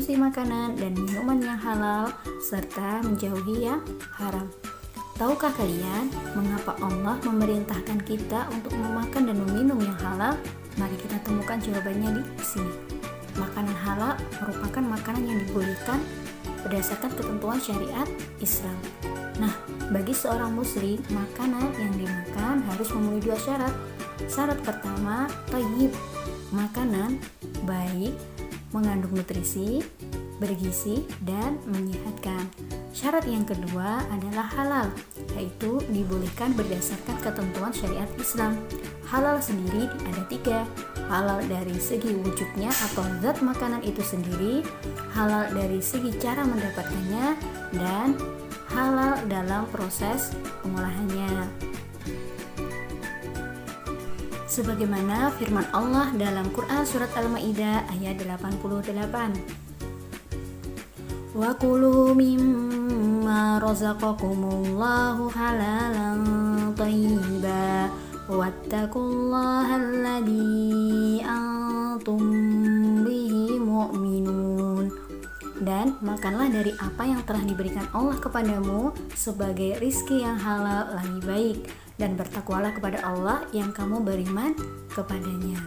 mengkonsumsi makanan dan minuman yang halal serta menjauhi yang haram. Tahukah kalian mengapa Allah memerintahkan kita untuk memakan dan meminum yang halal? Mari kita temukan jawabannya di sini. Makanan halal merupakan makanan yang dibolehkan berdasarkan ketentuan syariat Islam. Nah, bagi seorang muslim, makanan yang dimakan harus memenuhi 2 syarat. Syarat pertama, thayyib. Makanan baik, mengandung nutrisi, bergizi, dan menyehatkan. Syarat yang kedua adalah halal, yaitu dibolehkan berdasarkan ketentuan syariat Islam. Halal sendiri ada 3. Halal dari segi wujudnya atau zat makanan itu sendiri, halal dari segi cara mendapatkannya, dan halal dalam proses pengolahannya. Sebagaimana firman Allah dalam Quran surat Al-Maidah ayat 88. Wa kulu mimma razaqakumullahu halalan thayyiban wattaqullaha alladzi antum bihi mu'minun. Dan makanlah dari apa yang telah diberikan Allah kepadamu sebagai rizki yang halal lagi baik, dan bertakwalah kepada Allah yang kamu beriman kepadanya.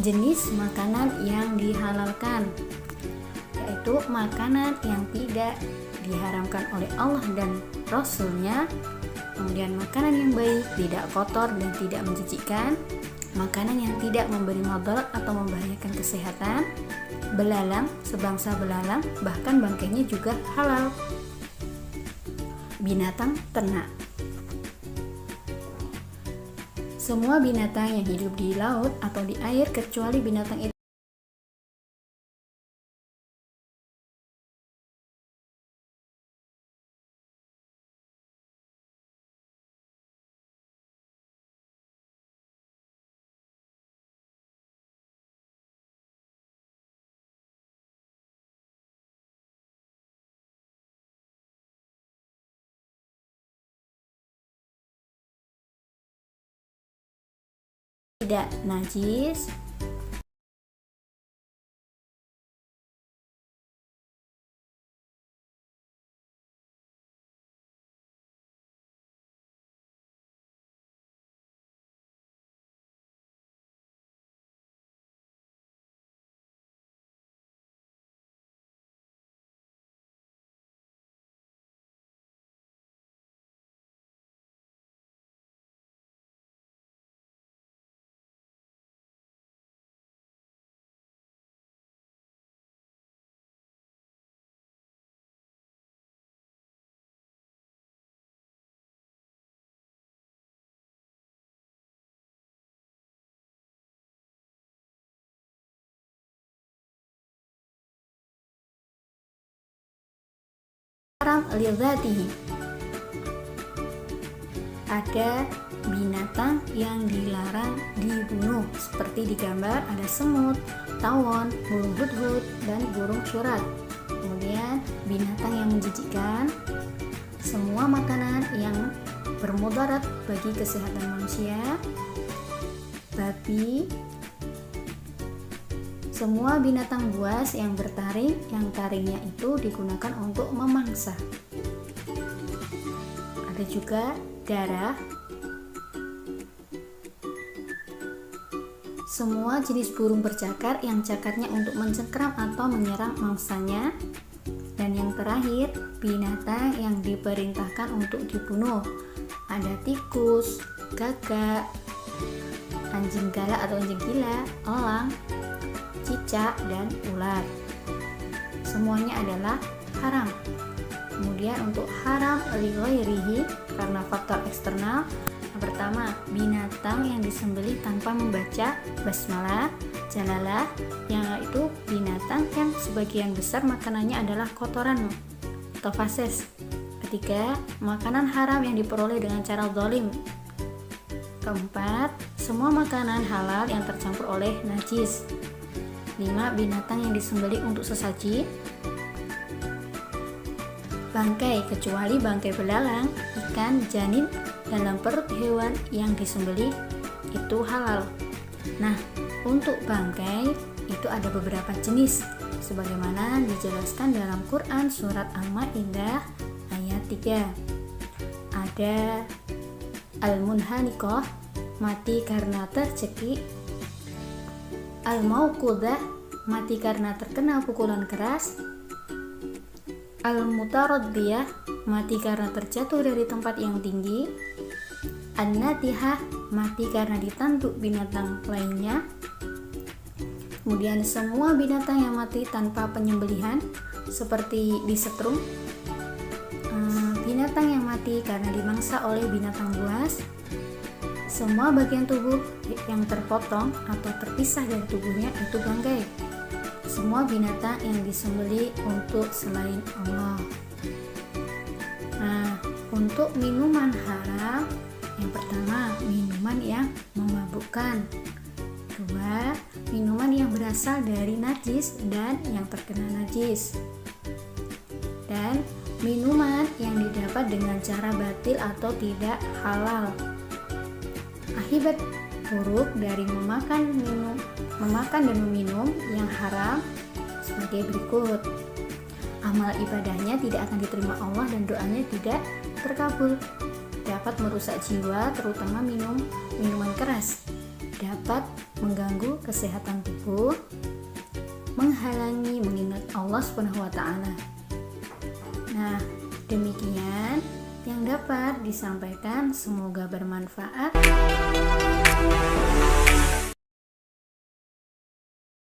Jenis makanan yang dihalalkan yaitu makanan yang tidak diharamkan oleh Allah dan Rasul-Nya, kemudian makanan yang baik, tidak kotor dan tidak menjijikkan, makanan yang tidak memberi madarat atau membahayakan kesehatan, belalang, sebangsa belalang, bahkan bangkainya juga halal. Binatang ternak. Semua binatang yang hidup di laut atau di air kecuali binatang itu tidak najis, haram lidzatihi. Ada binatang yang dilarang dibunuh, seperti di gambar ada semut, tawon, burung hudhud, dan burung syurat. Kemudian binatang yang menjijikkan, semua makanan yang bermudarat bagi kesehatan manusia, babi, semua binatang buas yang bertaring, yang taringnya itu digunakan untuk memangsa. Ada juga darah. Semua jenis burung bercakar yang cakarnya untuk mencengkeram atau menyerang mangsanya. Dan yang terakhir, binatang yang diperintahkan untuk dibunuh. Ada tikus, gagak, anjing galak atau anjing gila, elang, cicak, dan ular. Semuanya adalah haram. Kemudian untuk haram li ghairihi karena faktor eksternal, yang pertama, binatang yang disembelih tanpa membaca basmalah, jalalah, yang itu binatang yang sebagian besar makanannya adalah kotoran atau fases. Ketiga, makanan haram yang diperoleh dengan cara zalim. Keempat, semua makanan halal yang tercampur oleh najis. 5. Binatang yang disembelih untuk sesaji. Bangkai kecuali bangkai belalang, ikan, janin dalam perut hewan yang disembelih itu halal. Nah, untuk bangkai itu ada beberapa jenis. sebagaimana dijelaskan dalam Quran surat Al-Maidah ayat 3. Ada al-munhaniqah, mati karena tercekik; al-mauqudah, mati karena terkena pukulan keras; al-mutaraddiyah, mati karena terjatuh dari tempat yang tinggi; an-natihah, mati karena ditanduk binatang lainnya. Kemudian semua binatang yang mati tanpa penyembelihan seperti disetrum, binatang yang mati karena dimangsa oleh binatang buas, semua bagian tubuh yang terpotong atau terpisah dari tubuhnya itu bangkai, semua binatang yang disembelih untuk selain Allah. Nah, untuk minuman haram, yang pertama minuman yang memabukkan, kedua minuman yang berasal dari najis dan yang terkena najis, dan minuman yang didapat dengan cara batil atau tidak halal. Akibat buruk dari memakan dan meminum yang haram sebagai berikut: amal ibadahnya tidak akan diterima Allah dan doanya tidak terkabul, dapat merusak jiwa terutama minuman keras, dapat mengganggu kesehatan tubuh, menghalangi mengingat Allah SWT. Nah, demikian yang dapat disampaikan, semoga bermanfaat.